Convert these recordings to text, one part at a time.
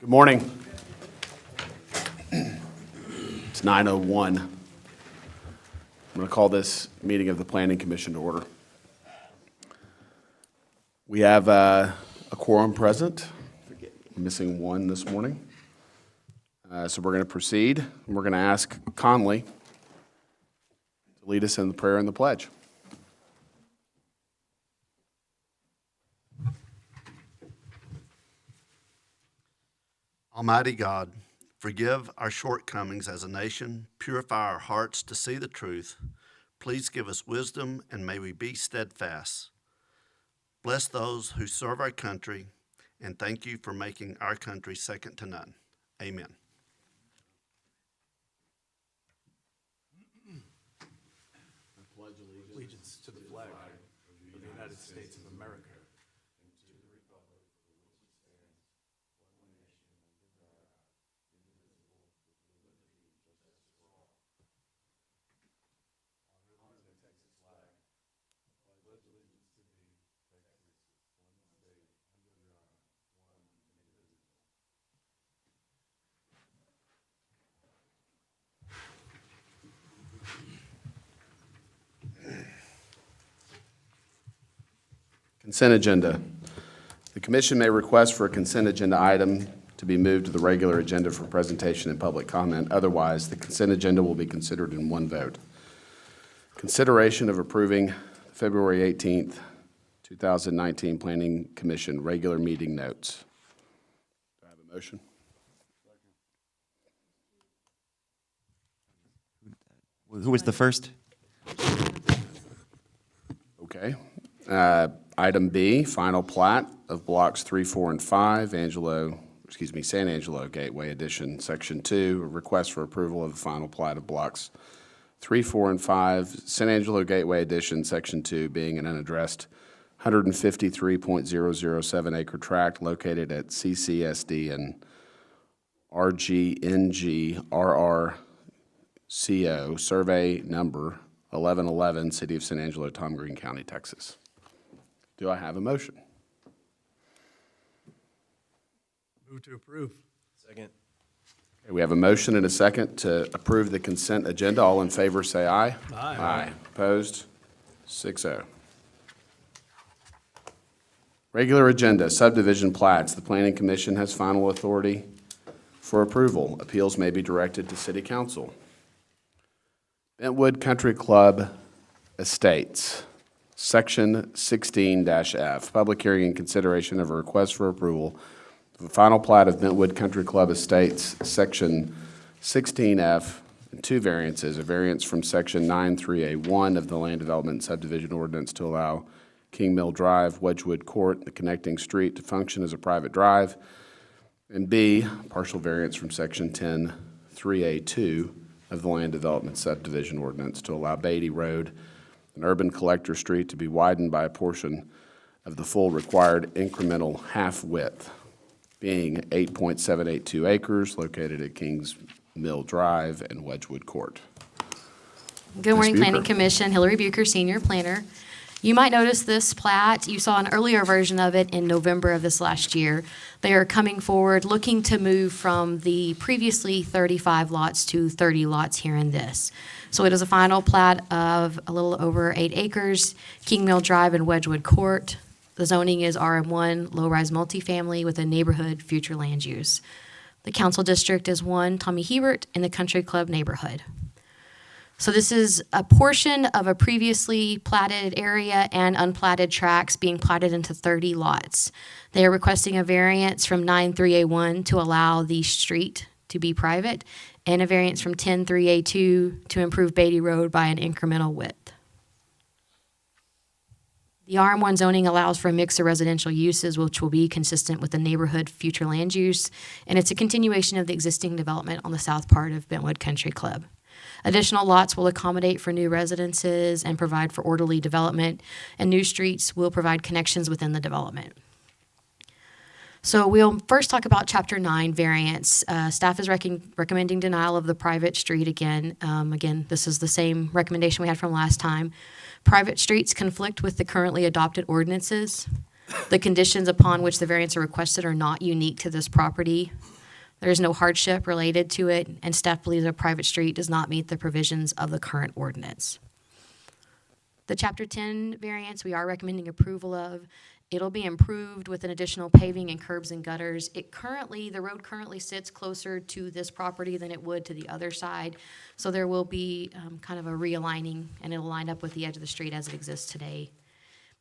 Good morning. It's 9:01. I'm going to call this meeting of the Planning Commission to order. We have a quorum present, missing one this morning. So we're going to proceed, and we're going to ask Conley to lead us in the prayer and the pledge. Almighty God, forgive our shortcomings as a nation, purify our hearts to see the truth. Please give us wisdom, and may we be steadfast. Bless those who serve our country, and thank you for making our country second to none. Amen. I pledge allegiance to the flag of the United States of America. Consent agenda. The commission may request for a consent agenda item to be moved to the regular agenda for presentation and public comment. Otherwise, the consent agenda will be considered in one vote. Consideration of approving February 18th, 2019 Planning Commission regular meeting notes. Do I have a motion? Who was the first? Okay. Item B, final plat of blocks 3, 4, and 5, San Angelo Gateway Edition, Section 2, a request for approval of the final plat of blocks 3, 4, and 5, San Angelo Gateway Edition, Section 2, being an unaddressed 153.007 acre tract located at CCSD and RGNG RRCO, survey number 1111, City of San Angelo, Tom Green County, Texas. Do I have a motion? Move to approve. Second. Okay, we have a motion and a second to approve the consent agenda. All in favor say aye. Aye. Aye. Opposed? 6-0. Regular agenda, subdivision plats. The Planning Commission has final authority for approval. Appeals may be directed to City Council. Bentwood Country Club Estates, Section 16-F, public hearing and consideration of a request for approval of the final plat of Bentwood Country Club Estates, Section 16-F, and two variances, a variance from Section 93A1 of the Land Development and Subdivision Ordinance to allow King Mill Drive, Wedgewood Court, the connecting street to function as a private drive, and B, partial variance from Section 103A2 of the Land Development Subdivision Ordinance to allow Beatty Road, an urban collector street, to be widened by a portion of the full required incremental half width, being 8.782 acres located at Kings Mill Drive and Wedgewood Court. Good morning, Ms. Planning Bucher. Commission. Hillary Bucher, Senior Planner. You might notice this plat. You saw an earlier version of it in November of this last year. They are coming forward looking to move from the previously 35 lots to 30 lots here in this. So it is a final plat of a little over 8 acres, King Mill Drive and Wedgewood Court. The zoning is RM1, low-rise multifamily with a neighborhood future land use. The council district is 1 Tommy Hebert in the Country Club neighborhood. So this is a portion of a previously platted area and unplatted tracts being platted into 30 lots. They are requesting a variance from 93A1 to allow the street to be private and a variance from 103A2 to improve Beatty Road by an incremental width. The RM1 zoning allows for a mix of residential uses, which will be consistent with the neighborhood future land use, and it's a continuation of the existing development on the south part of Bentwood Country Club. Additional lots will accommodate for new residences and provide for orderly development, and new streets will provide connections within the development. So we'll first talk about Chapter 9 variance. Staff is recommending denial of the private street again. Again, this is the same recommendation we had from last time. Private streets conflict with the currently adopted ordinances. The conditions upon which the variance are requested are not unique to this property. There is no hardship related to it, and staff believes a private street does not meet the provisions of the current ordinance. The Chapter 10 variance we are recommending approval of. It'll be improved with an additional paving and curbs and gutters. The road currently sits closer to this property than it would to the other side. So there will be kind of a realigning, and it'll line up with the edge of the street as it exists today.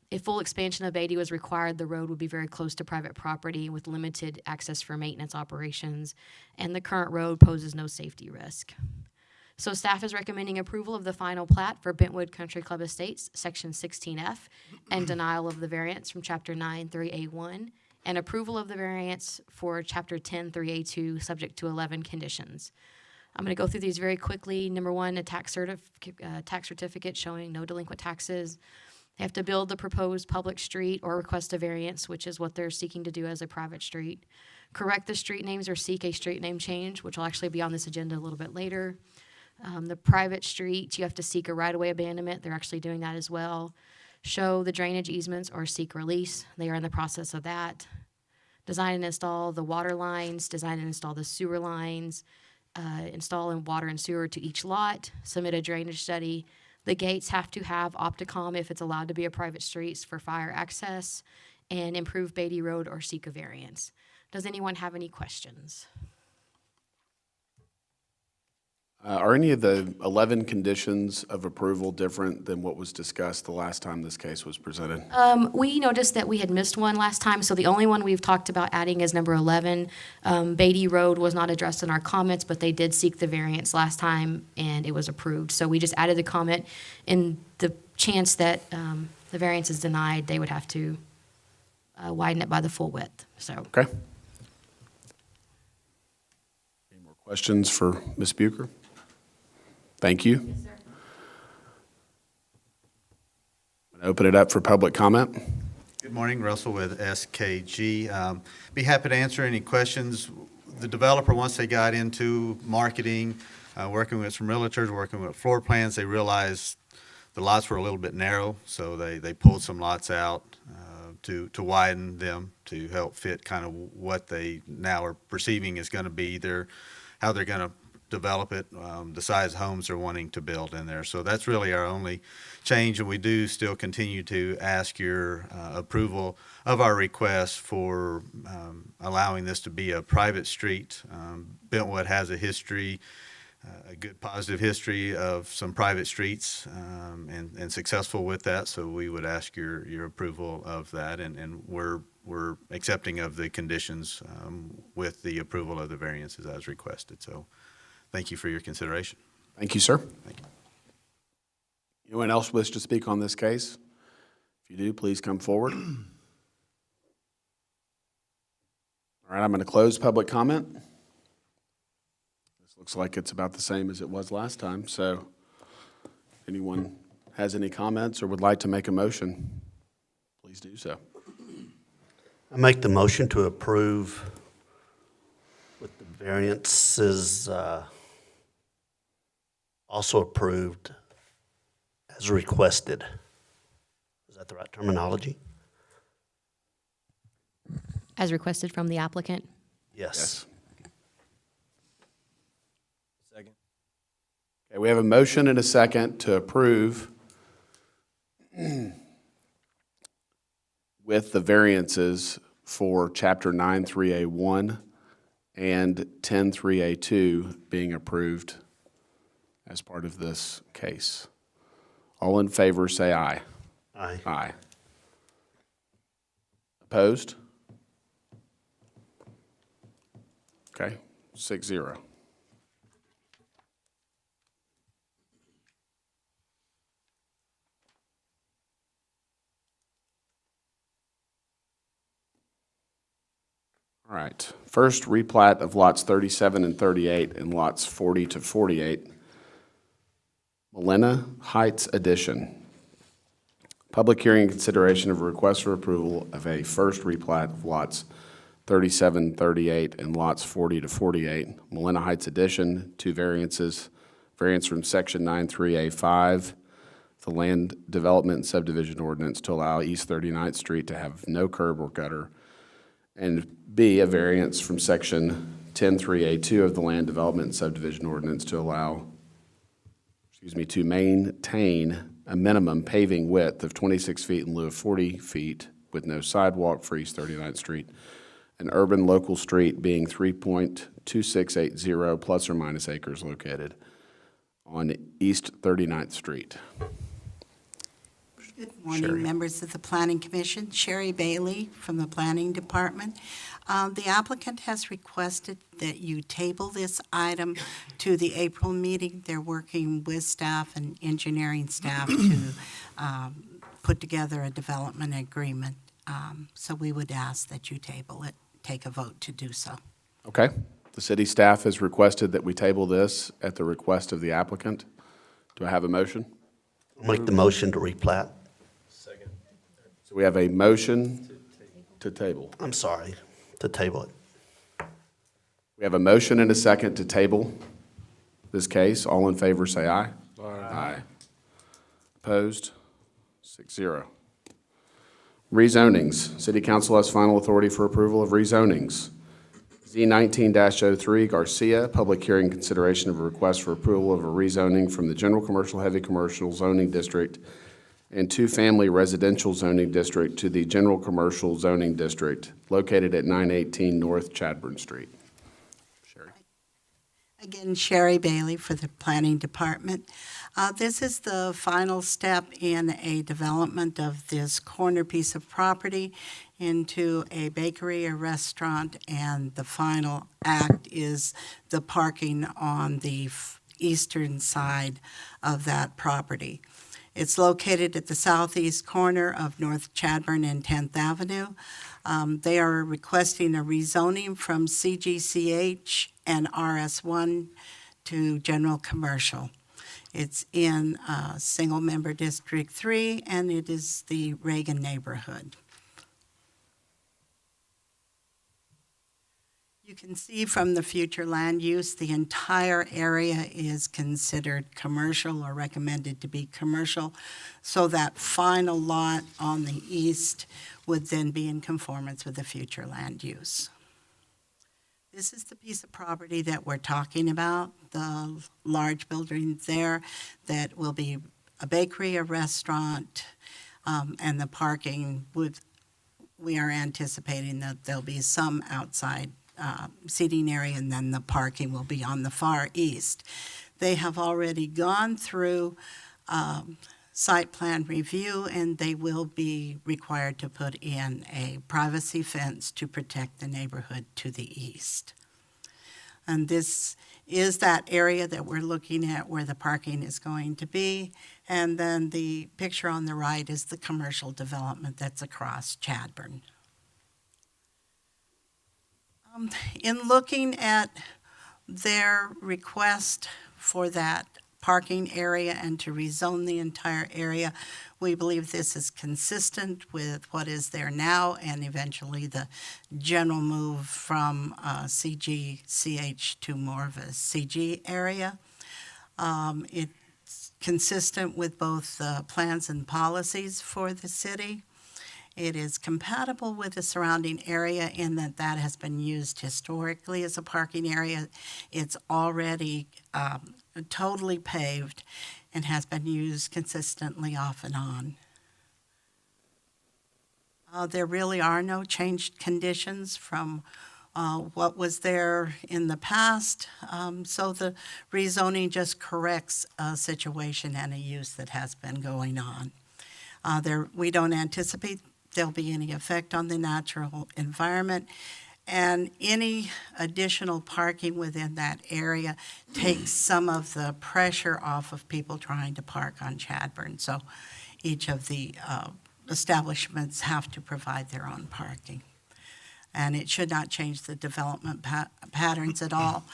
If full expansion of Beatty was required, the road would be very close to private property with limited access for maintenance operations, and the current road poses no safety risk. So staff is recommending approval of the final plat for Bentwood Country Club Estates, Section 16F, and denial of the variance from Chapter 9 3A1, and approval of the variance for Chapter 10 3A2, subject to 11 conditions. I'm going to go through these very quickly. Number one, a tax certificate showing no delinquent taxes. They have to build the proposed public street or request a variance, which is what they're seeking to do as a private street. Correct the street names or seek a street name change, which will actually be on this agenda a little bit later. The private street, you have to seek a right-of-way abandonment. They're actually doing that as well. Show the drainage easements or seek release. They are in the process of that. Design and install the water lines, design and install the sewer lines, install in water and sewer to each lot, submit a drainage study. The gates have to have Opticom if it's allowed to be a private street for fire access, and improve Beatty Road or seek a variance. Does anyone have any questions? Are any of the 11 conditions of approval different than what was discussed the last time this case was presented? We noticed that we had missed one last time, so the only one we've talked about adding is number 11. Beatty Road was not addressed in our comments, but they did seek the variance last time, and it was approved. So we just added the comment. In the chance that the variance is denied, they would have to widen it by the full width. So. Okay. Any more questions for Ms. Bucher? Thank you. Yes, sir. I'm going to open it up for public comment. Good morning, Russell with SKG. Be happy to answer any questions. The developer, once they got into marketing, working with some realtors, working with floor plans, they realized the lots were a little bit narrow, so they pulled some lots out to widen them to help fit kind of what they now are perceiving is going to be how they're going to develop it, the size homes they're wanting to build in there. So that's really our only change, and we do still continue to ask your approval of our request for allowing this to be a private street. Bentwood has a history, a good positive history of some private streets and successful with that, so we would ask your approval of that, and we're accepting of the conditions with the approval of the variances as requested. So thank you for your consideration. Thank you, sir. Thank you. Anyone else wish to speak on this case? If you do, please come forward. All right, I'm going to close public comment. This looks like it's about the same as it was last time, so if anyone has any comments or would like to make a motion, please do so. I make the motion to approve with the variances also approved as requested. Is that the right terminology? As requested from the applicant? Yes. Second. Okay, we have a motion and a second to approve with the variances for Chapter 9-3A1 and 10-3A2 being approved as part of this case. All in favor, say aye. Aye. Aye. Opposed? Okay, 6-0. All right, first replat of lots 37 and 38 and lots 40 to 48. Millenna Heights Addition. Public hearing and consideration of a request for approval of a first replat of lots 37, 38, and lots 40 to 48. Millenna Heights Addition, two variances. Variance from Section 93A5, the Land Development and Subdivision Ordinance to allow East 39th Street to have no curb or gutter. And B, a variance from Section 10.3A2 of the Land Development and Subdivision Ordinance to to maintain a minimum paving width of 26 feet in lieu of 40 feet with no sidewalk for East 39th Street, an urban local street being 3.2680 plus or minus acres located on East 39th Street. Good morning, Sherry. members of the Planning Commission. Sherry Bailey from the Planning Department. The applicant has requested that you table this item to the April meeting. They're working with staff and engineering staff to put together a development agreement. So we would ask that you table it, take a vote to do so. Okay. The city staff has requested that we table this at the request of the applicant. Do I have a motion? Make the motion to replat. So we have a motion to table. I'm sorry, to table it. We have a motion and a second to table this case. All in favor, say aye. Aye. Opposed? 6-0. Rezonings. City Council has final authority for approval of rezonings. Z19-03 Garcia, public hearing consideration of a request for approval of a rezoning from the General Commercial Heavy Commercial Zoning District and two-family residential zoning district to the General Commercial Zoning District located at 918 North Chadbourne Street. Sherry. Again, Sherry Bailey for the Planning Department. This is the final step in a development of this corner piece of property into a bakery, a restaurant, and the final act is the parking on the eastern side of that property. It's located at the southeast corner of North Chadbourne and 10th Avenue. They are requesting a rezoning from CGCH and RS1 to general commercial. It's in single-member District 3, and it is the Reagan neighborhood. You can see from the future land use, the entire area is considered commercial or recommended to be commercial. So that final lot on the east would then be in conformance with the future land use. This is the piece of property that we're talking about, the large building there that will be a bakery, a restaurant, and the parking we are anticipating that there'll be some outside seating area, and then the parking will be on the far east. They have already gone through site plan review, and they will be required to put in a privacy fence to protect the neighborhood to the east. And this is that area that we're looking at where the parking is going to be. And then the picture on the right is the commercial development that's across Chadbourne. In looking at their request for that parking area and to rezone the entire area, we believe this is consistent with what is there now and eventually the general move from CGCH to more of a CG area. It's consistent with both the plans and policies for the city. It is compatible with the surrounding area in that that has been used historically as a parking area. It's already totally paved and has been used consistently off and on. There really are no changed conditions from what was there in the past. So the rezoning just corrects a situation and a use that has been going on. We don't anticipate there'll be any effect on the natural environment, and any additional parking within that area takes some of the pressure off of people trying to park on Chadbourne. So each of the establishments have to provide their own parking. And it should not change the development patterns at all.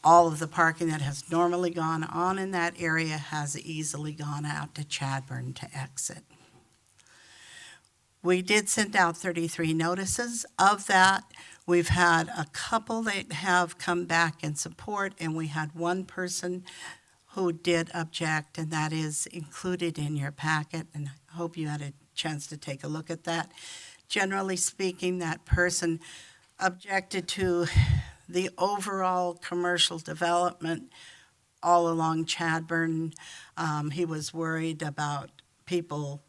All of the parking that has normally gone on in that area has easily gone out to Chadbourne to exit. We did send out 33 notices. Of that, we've had a couple that have come back in support, and we had one person who did object, and that is included in your packet, and I hope you had a chance to take a look at that. Generally speaking, that person objected to the overall commercial development all along Chadburn. He was worried about people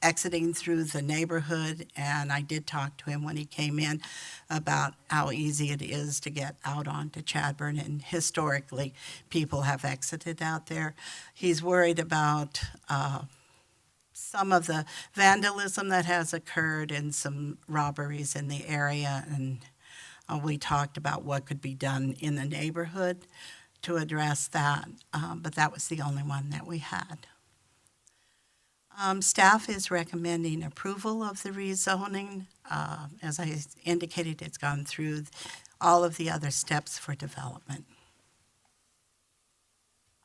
exiting through the neighborhood, and I did talk to him when he came in about how easy it is to get out onto Chadburn, and historically, people have exited out there. He's worried about some of the vandalism that has occurred and some robberies in the area, and we talked about what could be done in the neighborhood to address that, but that was the only one that we had. Staff is recommending approval of the rezoning. As I indicated, it's gone through all of the other steps for development.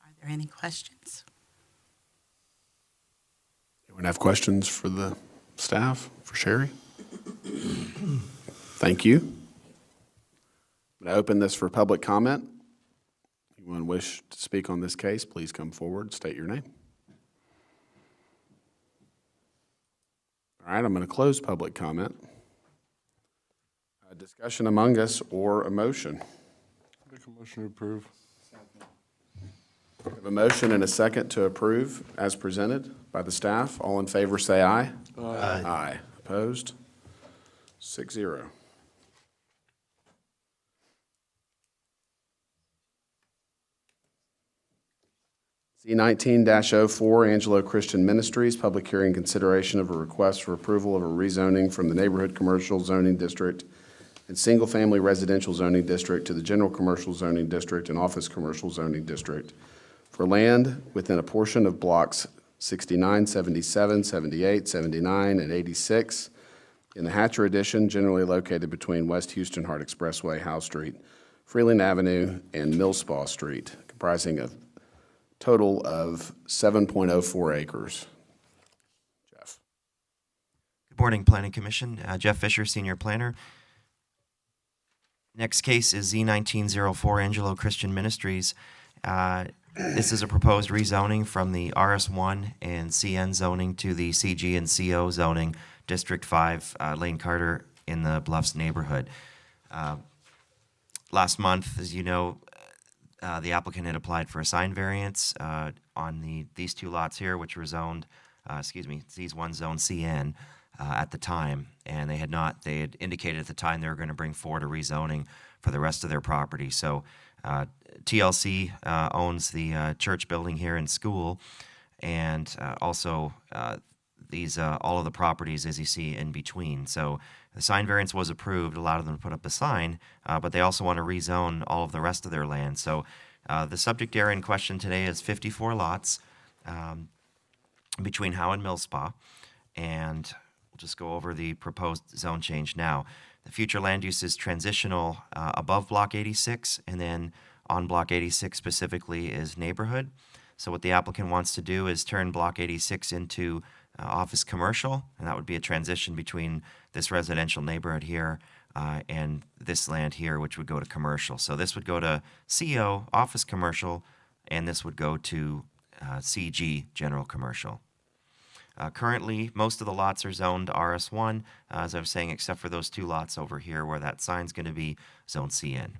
Are there any questions? Anyone have questions for the staff, for Sherry? Thank you. I'm going to open this for public comment. Anyone wish to speak on this case, please come forward, state your name. All right, I'm going to close public comment. A discussion among us or a motion? Make a motion to approve. We have a motion and a second to approve as presented by the staff. All in favor say aye. Aye. Aye. Opposed? 6-0. C-19-04, Angelo Christian Ministries, public hearing consideration of a request for approval of a rezoning from the Neighborhood Commercial Zoning District and Single-Family Residential Zoning District to the General Commercial Zoning District and Office Commercial Zoning District for land within a portion of blocks 69, 77, 78, 79, and 86 in the Hatcher Addition, generally located between West Houston Hart Expressway, Howe Street, Freeland Avenue, and Millspaw Street, comprising a total of 7.04 acres. Jeff. Good morning, Planning Commission. Jeff Fisher, Senior Planner. Next case is Z1904, Angelo Christian Ministries. This is a proposed rezoning from the RS1 and CN zoning to the CG and CO zoning, District 5, Lane Carter in the Bluffs neighborhood. Last month, as you know, the applicant had applied for a sign variance on these two lots here, which were zoned, these one zone CN at the time, and they had indicated at the time they were going to bring forward a rezoning for the rest of their property. So TLC owns the church building here and school, and also all of the properties as you see in between. So the sign variance was approved, allowed them to put up a sign, but they also want to rezone all of the rest of their land. So the subject area in question today is 54 lots between Howe and Millspaw, and we'll just go over the proposed zone change now. The future land use is transitional above Block 86, and then on Block 86 specifically is neighborhood. So what the applicant wants to do is turn Block 86 into office commercial, and that would be a transition between this residential neighborhood here and this land here, which would go to commercial. So this would go to CO, office commercial, and this would go to CG, general commercial. Currently, most of the lots are zoned RS1, as I was saying, except for those two lots over here where that sign's going to be zoned CN.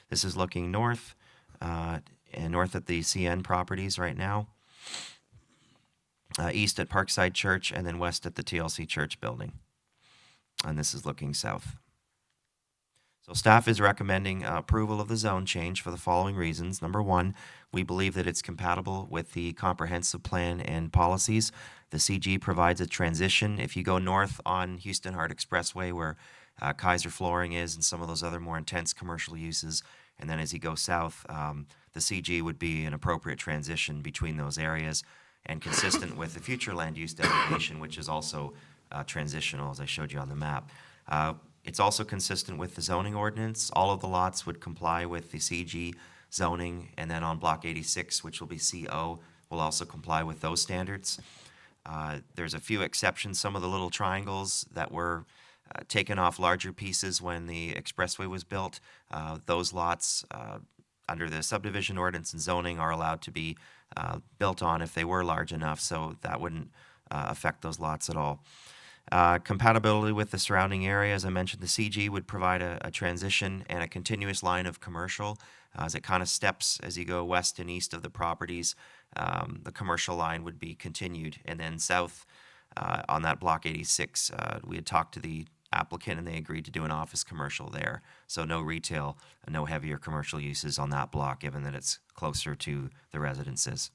This is looking north, and north at the CN properties right now, east at Parkside Church, and then west at the TLC Church building. And this is looking south. So staff is recommending approval of the zone change for the following reasons. Number one, we believe that it's compatible with the comprehensive plan and policies. The CG provides a transition. If you go north on Houston Hart Expressway where Kaiser Flooring is and some of those other more intense commercial uses, and then as you go south, the CG would be an appropriate transition between those areas and consistent with the future land use designation, which is also transitional, as I showed you on the map. It's also consistent with the zoning ordinance. All of the lots would comply with the CG zoning, and then on Block 86, which will be CO, will also comply with those standards. There's a few exceptions. Some of the little triangles that were taken off larger pieces when the expressway was built, those lots under the subdivision ordinance and zoning are allowed to be built on if they were large enough, so that wouldn't affect those lots at all. Compatibility with the surrounding area, as I mentioned, the CG would provide a transition and a continuous line of commercial as it kind of steps as you go west and east of the properties. The commercial line would be continued, and then south on that block 86, we had talked to the applicant and they agreed to do an office commercial there. So no retail, no heavier commercial uses on that block, given that it's closer to the residences.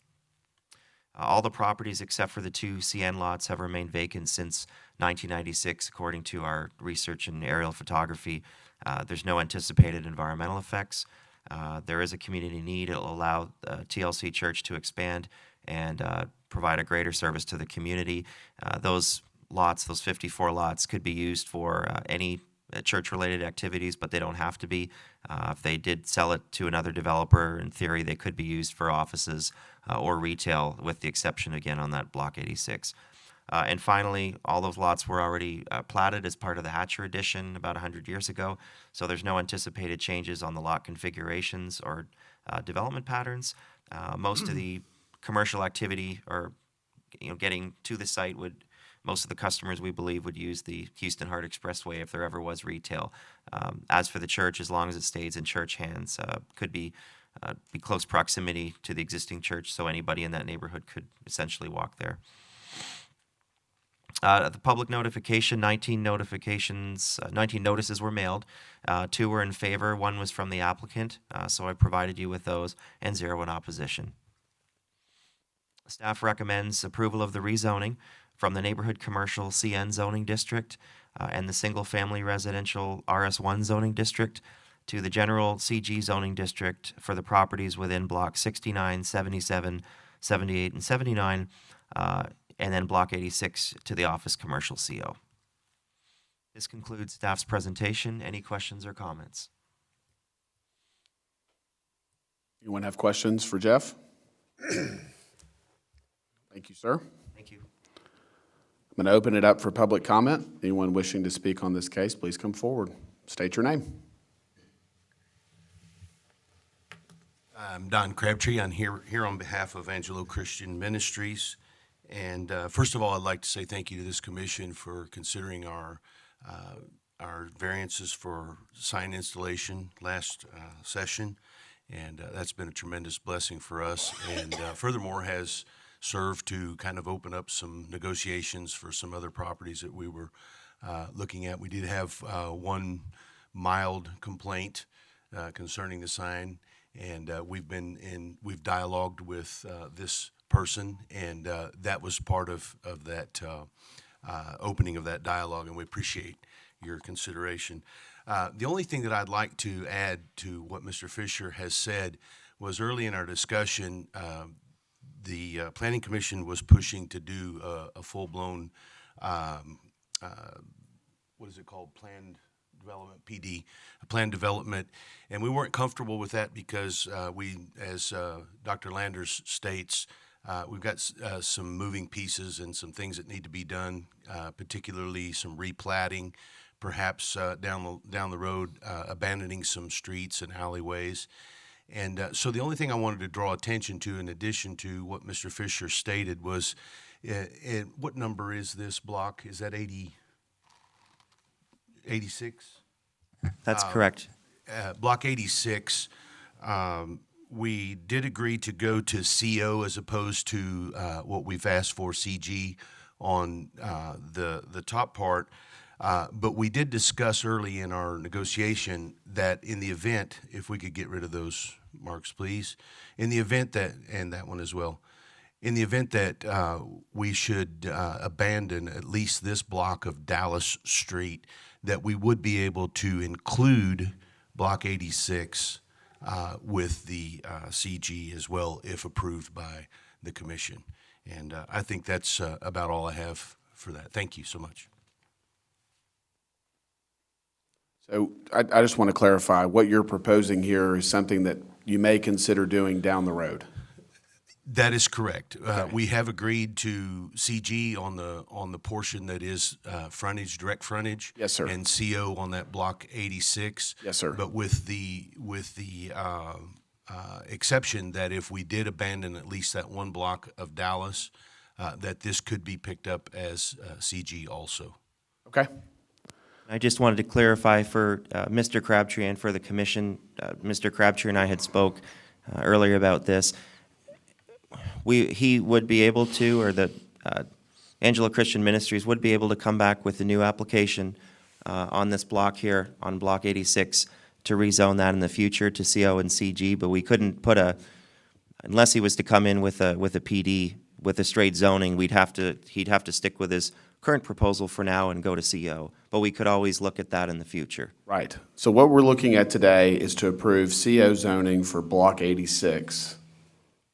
All the properties except for the 2 CN lots have remained vacant since 1996, according to our research and aerial photography. There's no anticipated environmental effects. There is a community need. It'll allow TLC Church to expand and provide a greater service to the community. Those lots, those 54 lots, could be used for any church-related activities, but they don't have to be. If they did sell it to another developer, in theory, they could be used for offices or retail, with the exception, again, on that block 86. And finally, all those lots were already platted as part of the Hatcher addition about 100 years ago, so there's no anticipated changes on the lot configurations or development patterns. Most of the commercial activity or getting to the site most of the customers, we believe, would use the Houston Hart Expressway if there ever was retail. As for the church, as long as it stays in church hands, could be close proximity to the existing church, so anybody in that neighborhood could essentially walk there. The public notification, 19 notices were mailed. 2 were in favor, 1 was from the applicant, so I provided you with those, and 0 in opposition. Staff recommends approval of the rezoning from the Neighborhood Commercial CN zoning district and the Single Family Residential RS1 zoning district to the General CG zoning district for the properties within Block 69, 77, 78, and 79, and then Block 86 to the Office Commercial CO. This concludes staff's presentation. Any questions or comments? Anyone have questions for Jeff? Thank you, sir. Thank you. I'm going to open it up for public comment. Anyone wishing to speak on this case, please come forward. State your name. I'm Don Crabtree. I'm here on behalf of Angelo Christian Ministries. And first of all, I'd like to say thank you to this commission for considering our variances for sign installation last session. And that's been a tremendous blessing for us. And furthermore, has served to kind of open up some negotiations for some other properties that we were looking at. We did have one mild complaint concerning the sign, and we've dialogued with this person, and that was part of that opening of that dialogue, and we appreciate your consideration. The only thing that I'd like to add to what Mr. Fisher has said was early in our discussion, the Planning Commission was pushing to do a full-blown, what is it called, planned development, PD, planned development, and we weren't comfortable with that because as Dr. Landers states, we've got some moving pieces and some things that need to be done, particularly some replatting, perhaps down the road, abandoning some streets and alleyways. And so the only thing I wanted to draw attention to, in addition to what Mr. Fisher stated, was what number is this block? Is that 86? That's correct. Block 86, we did agree to go to CO as opposed to what we've asked for, CG, on the top part. But we did discuss early in our negotiation that in the event, if we could get rid of those marks, please, in the event that, and that one as well, in the event that we should abandon at least this block of Dallas Street, that we would be able to include Block 86 with the CG as well, if approved by the commission. And I think that's about all I have for that. Thank you so much. So I just want to clarify, what you're proposing here is something that you may consider doing down the road. That is correct. Okay. We have agreed to CG on the portion that is frontage, direct frontage. Yes, sir. And CO on that block 86. Yes, sir. But with the exception that if we did abandon at least that one block of Dallas, that this could be picked up as CG also. Okay. I just wanted to clarify for Mr. Crabtree and for the commission, Mr. Crabtree and I had spoke earlier about this. He would be able to, or the Angelo Christian Ministries would be able to come back with a new application on this block here, on Block 86, to rezone that in the future to CO and CG, but we couldn't put unless he was to come in with a PD, with a straight zoning, he'd have to stick with his current proposal for now and go to CO. But we could always look at that in the future. Right. So what we're looking at today is to approve CO zoning for Block 86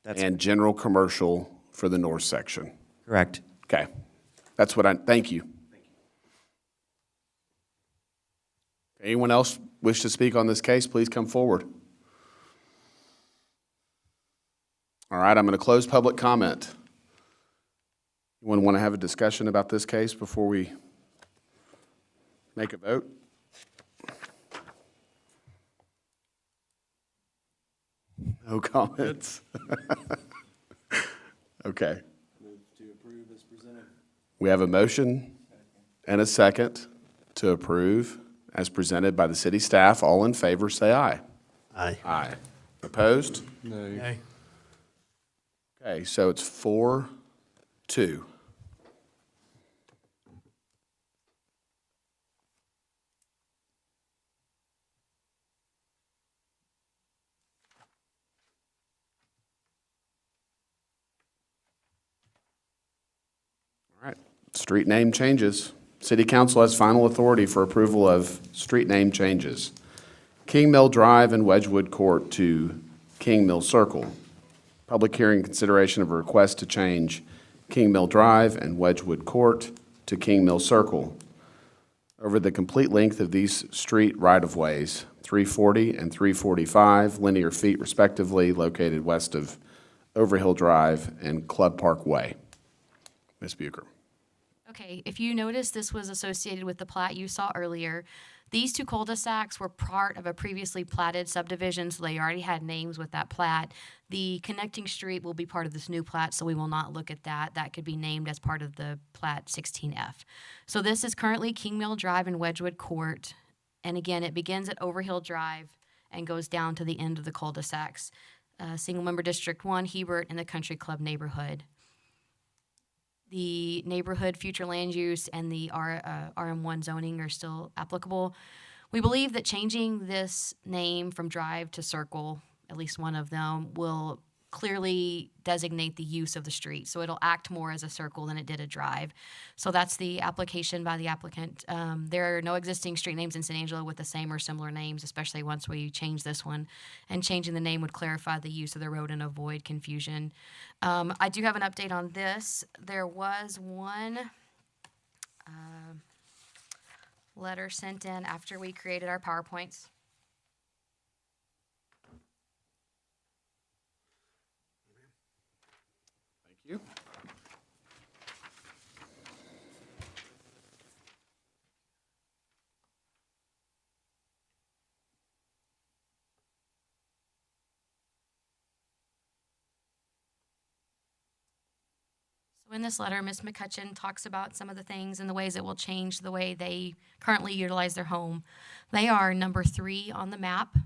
That's and general commercial for the north section. correct. Okay. That's what thank you. Anyone else wish to speak on this case, please come forward. All right, I'm going to close public comment. Anyone want to have a discussion about this case before we make a vote? No comments? Okay. We have a motion and a second to approve as presented by the city staff. All in favor, say aye. Aye. Aye. Opposed? Nay. Nay. Okay, so it's 4-2. All right, street name changes. City Council has final authority for approval of street name changes. King Mill Drive and Wedgewood Court to King Mill Circle. Public hearing consideration of a request to change King Mill Drive and Wedgewood Court to King Mill Circle. Over the complete length of these street right-of-ways, 340 and 345 linear feet respectively, located west of Overhill Drive and Club Park Way. Ms. Bucher. Okay, if you notice, this was associated with the plat you saw earlier. These two cul-de-sacs were part of a previously platted subdivision, so they already had names with that plat. The connecting street will be part of this new plat, so we will not look at that. That could be named as part of the plat 16F. So this is currently King Mill Drive and Wedgewood Court. And again, it begins at Overhill Drive and goes down to the end of the cul-de-sacs. Single-member District 1, Hebert, and the Country Club neighborhood. The neighborhood future land use and the RM1 zoning are still applicable. We believe that changing this name from drive to circle, at least one of them, will clearly designate the use of the street. So it'll act more as a circle than it did a drive. So that's the application by the applicant. There are no existing street names in San Angelo with the same or similar names, especially once we change this one. And changing the name would clarify the use of the road and avoid confusion. I do have an update on this. There was one letter sent in after we created our PowerPoints. Thank you. So in this letter, Ms. McCutcheon talks about some of the things and the ways it will change the way they currently utilize their home. They are number 3 on the map.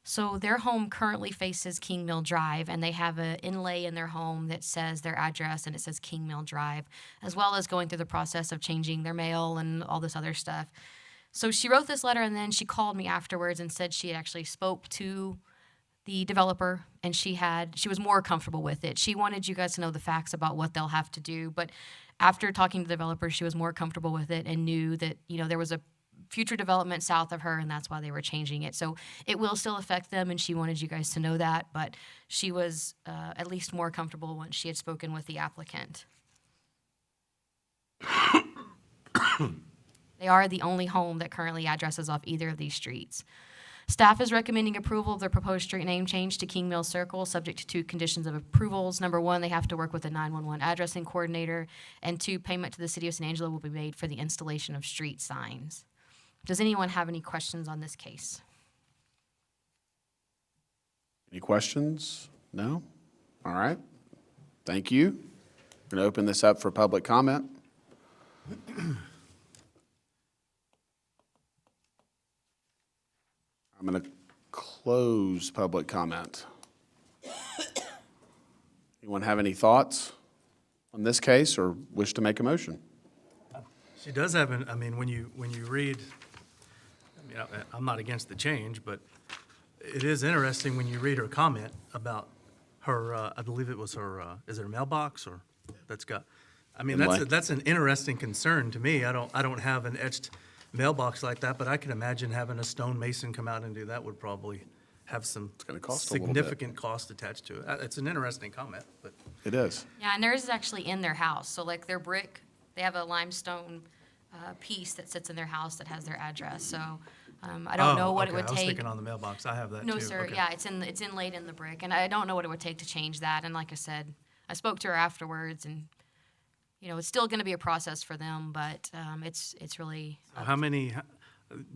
So their home currently faces King Mill Drive, and they have an inlay in their home that says their address, and it says King Mill Drive, as well as going through the process of changing their mail and all this other stuff. So she wrote this letter, and then she called me afterwards and said she had actually spoke to the developer, and she was more comfortable with it. She wanted you guys to know the facts about what they'll have to do, but after talking to the developer, she was more comfortable with it and knew that, there was a future development south of her, and that's why they were changing it. So it will still affect them, and she wanted you guys to know that, but she was at least more comfortable once she had spoken with the applicant. They are the only home that currently addresses off either of these streets. Staff is recommending approval of the proposed street name change to King Mill Circle, subject to 2 conditions of approvals. Number 1, they have to work with a 911 addressing coordinator, and 2, payment to the City of San Angelo will be made for the installation of street signs. Does anyone have any questions on this case? Any questions? No? All right. Thank you. Going to open this up for public comment. I'm going to close public comment. Anyone have any thoughts on this case or wish to make a motion? She does have an, I mean, when you read, I mean, I'm not against the change, but it is interesting when you read her comment about her, I believe it was her, is it her mailbox or that's got, I mean, Inlay. that's an interesting concern to me. I don't have an etched mailbox like that, but I can imagine having a stonemason come out and do that would probably have some gonna cost a little bit. significant cost attached to it. It's an interesting comment, but. It is. Yeah, and theirs is actually in their house. So like their brick, they have a limestone piece that sits in their house that has their address. So I don't know what it would I was take. thinking on the mailbox. I have that too. No, sir. Okay. Yeah, it's inlaid in the brick, and I don't know what it would take to change that. And like I said, I spoke to her afterwards, and you know, it's still going to be a process for them, but it's really. So how many,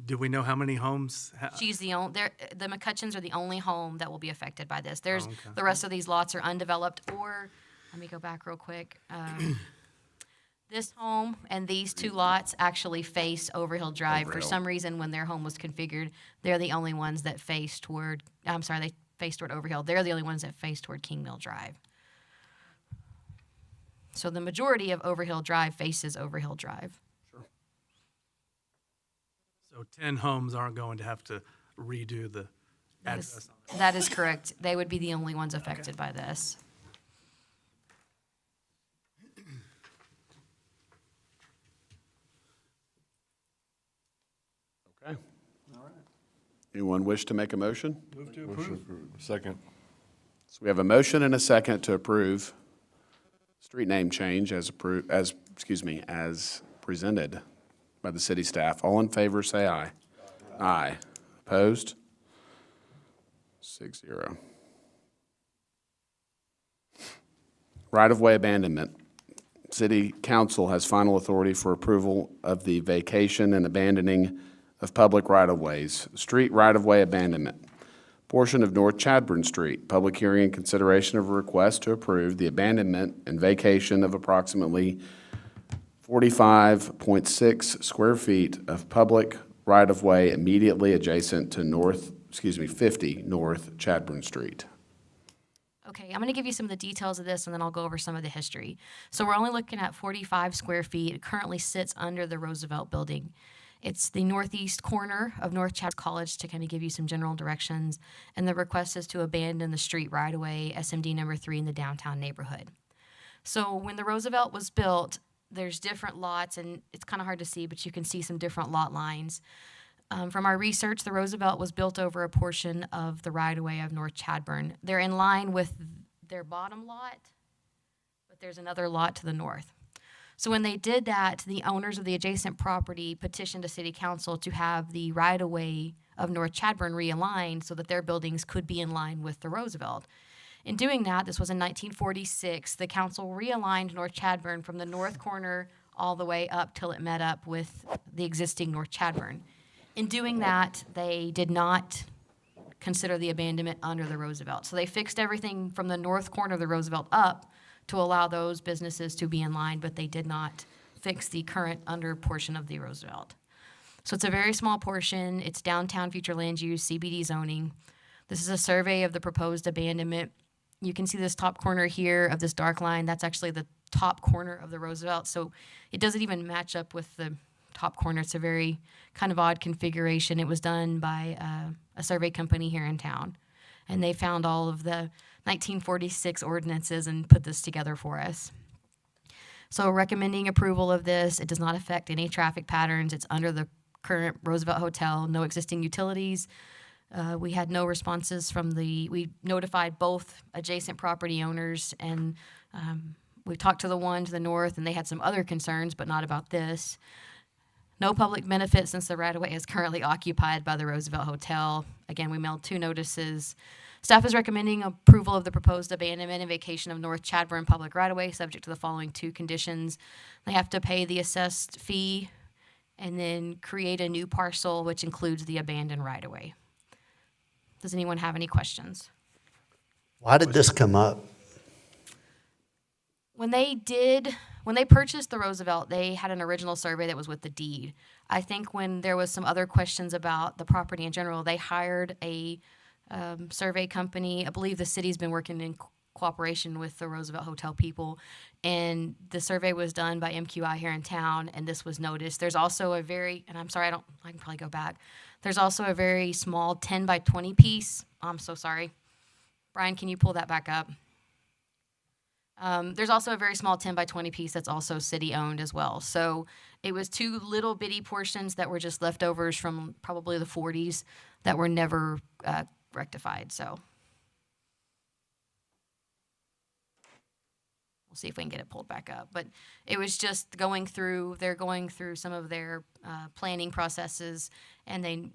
do we know how many homes? She's the only. The McCutcheons are the only home that will be affected by this. There's okay. the rest of these lots are undeveloped. Or let me go back real quick. This home and these two lots actually face Overhill Drive. For Overhill. some reason, when their home was configured, they're the only ones that face toward. I'm sorry, they face toward Overhill. They're the only ones that face toward King Mill Drive. So the majority of Overhill Drive faces Overhill Drive. So 10 homes aren't going to have to redo the address. That is correct. They would be the only ones affected by this. Okay. All right. Anyone wish to make a motion? Move to Motion approve. approved. Second. So we have a motion and a second to approve street name change as presented by the city staff. All in favor, say aye. Aye. Opposed? 6-0. Right-of-way abandonment. City council has final authority for approval of the vacation and abandoning of public right-of-ways. Street right-of-way abandonment. Portion of North Chadbourne Street. Public hearing and consideration of a request to approve the abandonment and vacation of approximately 45.6 square feet of public right-of-way immediately adjacent to 50 North Chadbourne Street. Okay, I'm going to give you some of the details of this, and then I'll go over some of the history. So we're only looking at 45 square feet. It currently sits under the Roosevelt Building. It's the northeast corner of North Chadbourne College, to kind of give you some general directions. And the request is to abandon the street right away, SMD number 3 in the downtown neighborhood. So when the Roosevelt was built, there's different lots, and it's kind of hard to see, but you can see some different lot lines. From our research, the Roosevelt was built over a portion of the right-of-way of North Chadbourne. They're in line with their bottom lot, but there's another lot to the north. So when they did that, the owners of the adjacent property petitioned the city council to have the right-of-way of North Chadbourne realigned so that their buildings could be in line with the Roosevelt. In doing that, this was in 1946, the council realigned North Chadbourne from the north corner all the way up till it met up with the existing North Chadbourne. In doing that, they did not consider the abandonment under the Roosevelt. So they fixed everything from the north corner of the Roosevelt up to allow those businesses to be in line, but they did not fix the current under portion of the Roosevelt. So it's a very small portion. It's downtown future land use, CBD zoning. This is a survey of the proposed abandonment. You can see this top corner here of this dark line. That's actually the top corner of the Roosevelt. So it doesn't even match up with the top corner. It's a very kind of odd configuration. It was done by a survey company here in town. And they found all of the 1946 ordinances and put this together for us. So recommending approval of this. It does not affect any traffic patterns. It's under the current Roosevelt Hotel, no existing utilities. We had no responses from we notified both adjacent property owners, and we talked to the one to the north, and they had some other concerns, but not about this. No public benefit since the right-of-way is currently occupied by the Roosevelt Hotel. Again, we mailed 2 notices. Staff is recommending approval of the proposed abandonment and vacation of North Chadbourne public right-of-way, subject to the following 2 conditions. They have to pay the assessed fee and then create a new parcel, which includes the abandoned right-of-way. Does anyone have any questions? Why did this come up? When they purchased the Roosevelt, they had an original survey that was with the deed. I think when there was some other questions about the property in general, they hired a survey company. I believe the city's been working in cooperation with the Roosevelt Hotel people, and the survey was done by MQI here in town, and this was noticed. There's also a very, and I'm sorry, I can probably go back. There's also a very small 10 by 20 piece. I'm so sorry. Brian, can you pull that back up? There's also a very small 10 by 20 piece that's also city-owned as well. So it was two little bitty portions that were just leftovers from probably the 40s that were never rectified, so. We'll see if we can get it pulled back up. But it was just they're going through some of their planning processes, and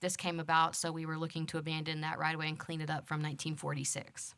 this came about, so we were looking to abandon that right away and clean it up from 1946.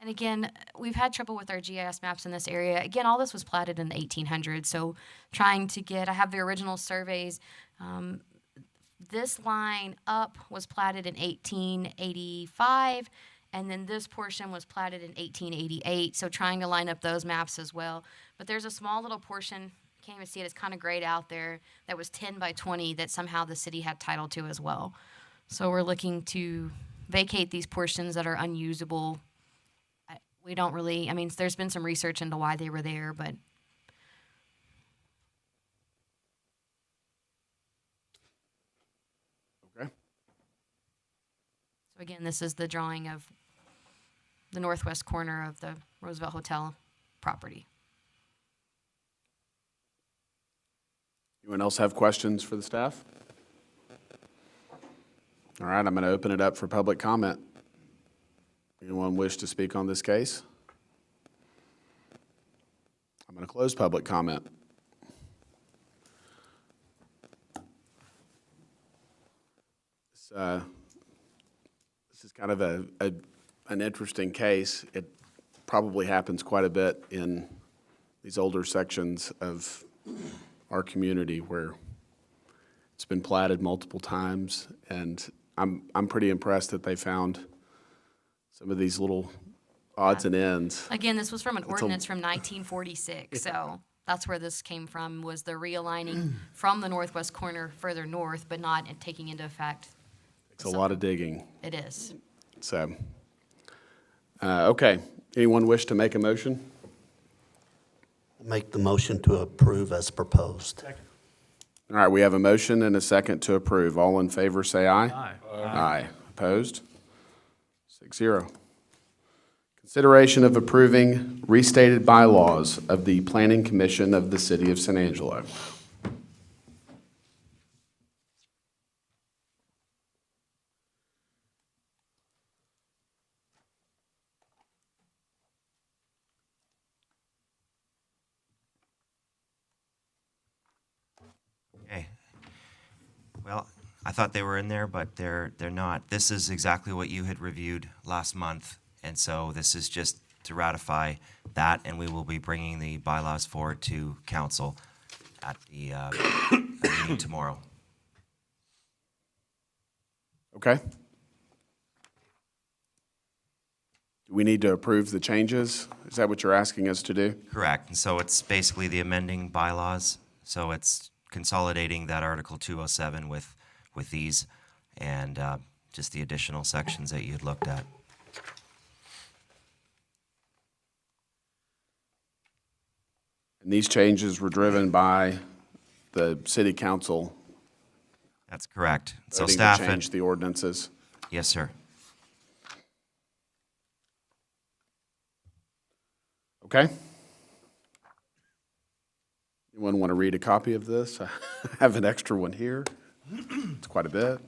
And again, we've had trouble with our GIS maps in this area. Again, all this was platted in the 1800s, so I have the original surveys. This line up was platted in 1885, and then this portion was platted in 1888, so trying to line up those maps as well. But there's a small little portion, can't even see it, it's kind of grayed out there, that was 10 by 20 that somehow the city had title to as well. So we're looking to vacate these portions that are unusable. We don't really, there's been some research into why they were there, but. Okay. So again, this is the drawing of the northwest corner of the Roosevelt Hotel property. Anyone else have questions for the staff? All right, I'm going to open it up for public comment. Anyone wish to speak on this case? I'm going to close public comment. This is kind of an interesting case. It probably happens quite a bit in these older sections of our community where it's been platted multiple times, and I'm pretty impressed that they found some of these little odds and ends. Again, this was from an ordinance from 1946, so that's where this came from, was the realigning from the northwest corner further north, but not taking into effect. It's a lot of digging. It is. So, okay. Anyone wish to make a motion? Make the motion to approve as proposed. All right, we have a motion and a second to approve. All in favor, say aye. Aye. Aye. Opposed? 6-0. Consideration of approving restated bylaws of the Planning Commission of the City of San Angelo. Okay. Well, I thought they were in there, but they're not. This is exactly what you had reviewed last month, and so this is just to ratify that, and we will be bringing the bylaws forward to council at the meeting tomorrow. Okay? Do we need to approve the changes? Is that what you're asking us to do? Correct, and so it's basically the amending bylaws, so it's consolidating that Article 207 with these, and just the additional sections that you had looked at. And these changes were driven by the city council That's correct. So voting to staff change had, the ordinances. yes, sir. Okay? Anyone want to read a copy of this? I have an extra one here. It's quite a bit.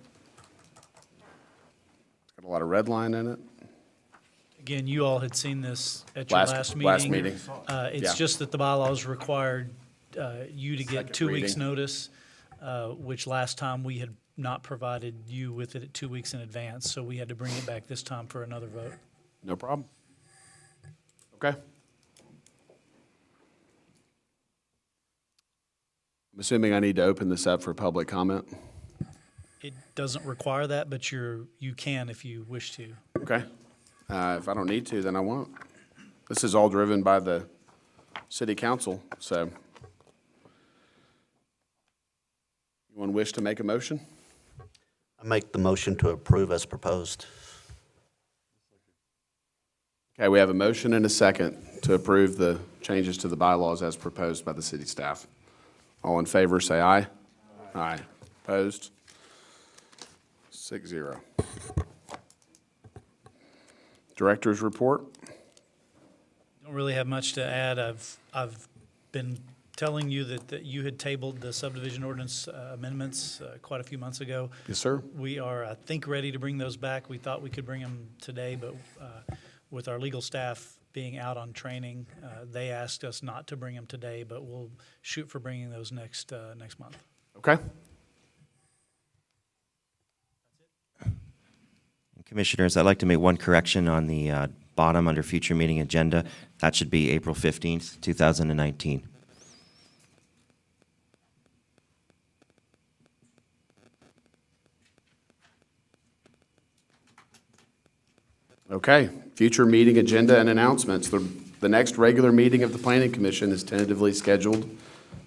It's got a lot of red line in it. Again, you all had seen this at your Last meeting. It's Yeah. just that the bylaws required you to get Second 2 weeks' reading. notice, which last time we had not provided you with it at 2 weeks in advance, so we had to bring it back this time for another vote. No problem. Okay. I'm assuming I need to open this up for public comment. It doesn't require that, but you can if you wish to. Okay. If I don't need to, then I won't. This is all driven by the city council, so. Anyone wish to make a motion? I make the motion to approve as proposed. Okay, we have a motion and a second to approve the changes to the bylaws as proposed by the city staff. All in favor, say aye. Aye. Opposed? 6-0. Director's report? Don't really have much to add. I've been telling you that you had tabled the subdivision ordinance amendments quite a few months ago. Yes, sir. We are, I think, ready to bring those back. We thought we could bring them today, but with our legal staff being out on training, they asked us not to bring them today, but we'll shoot for bringing those next month. Okay. Commissioners, I'd like to make one correction on the bottom under future meeting agenda. That should be April 15th, 2019. Okay, future meeting agenda and announcements. The next regular meeting of the Planning Commission is tentatively scheduled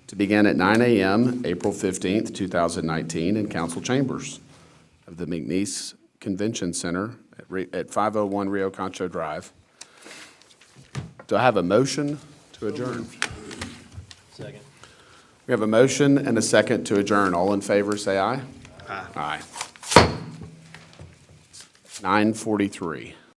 to begin at 9 a.m., April 15th, 2019, in council chambers of the McNeese Convention Center at 501 Rio Concho Drive. Do I have a motion to adjourn? Second. We have a motion and a second to adjourn. All in favor, say aye. Aye. 9:43.